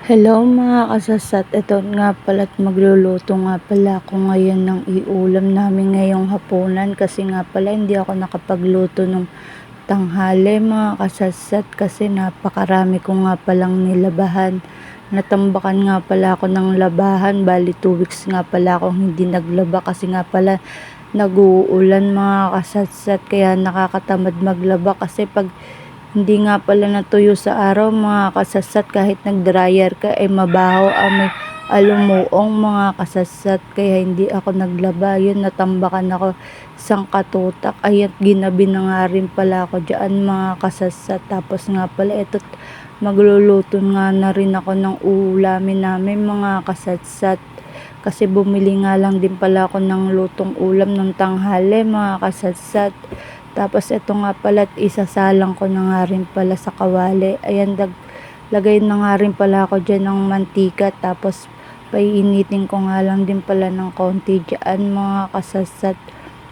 Hello mga kasasat, ito nga pala't magluluto nga pala ako ngayon ng iulam namin ngayong hapunan kasi nga pala hindi ako nakapagluto ng tanghali mga kasasat kasi napakarami ko nga palang nilabahan. Natambakan nga pala ako ng labahan, bali 2 weeks nga pala akong hindi naglaba kasi nga pala nag-uulan mga kasasat, kaya nakakatamad maglaba kasi pag hindi nga pala natuyo sa araw mga kasasat, kahit nag-dryer ka ay mabaho, may alumuong mga kasasat, kaya hindi ako naglaba. Yun, natambakan ako isang katutak, ay at ginabi na nga rin pala ako dyan mga kasasat. Tapos nga pala ito, magluluto nga na rin ako ng ulamin namin mga kasasat, kasi bumili nga lang din pala ako ng lutong ulam ng tanghali mga kasasat. Tapos ito nga pala, isasalang ko na nga rin pala sa kawali. Ayan, lagay na nga rin pala ako dyan ng mantika. Tapos paiinitin ko nga lang din pala ng konti dyan mga kasasat.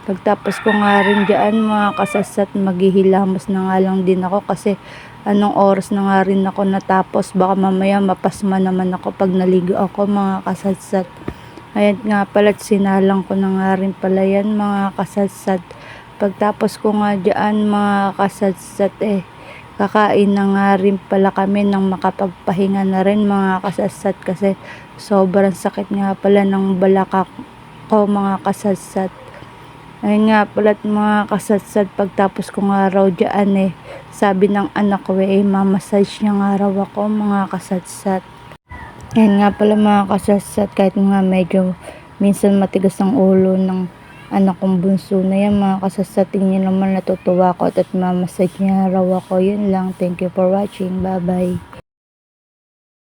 Pagtapos ko nga rin dyan mga kasasat, maghihilamos na nga lang din ako kasi anong oras na nga rin ako natapos. Baka mamaya mapasma naman ako pag naligo ako mga kasasat. Ayan nga pala, sinalang ko na nga rin pala yan mga kasasat. Pagtapos ko nga dyan mga kasatsat, kakain na nga rin pala kami ng makapagpahinga na rin mga kasatsat, kasi sobrang sakit nga pala ng balakak ko mga kasatsat. Ayun nga pala mga kasatsat, pagtapos ko nga raw dyan sabi ng anak ko mamassage niya nga raw ako mga kasatsat. Ayun nga pala mga kasatsat, kahit nga medyo minsan matigas ang ulo ng anak kong bunso na yan mga kasasating niya naman, natutuwa ko at mamassage niya raw ako. Yun lang, thank you for watching, bye bye.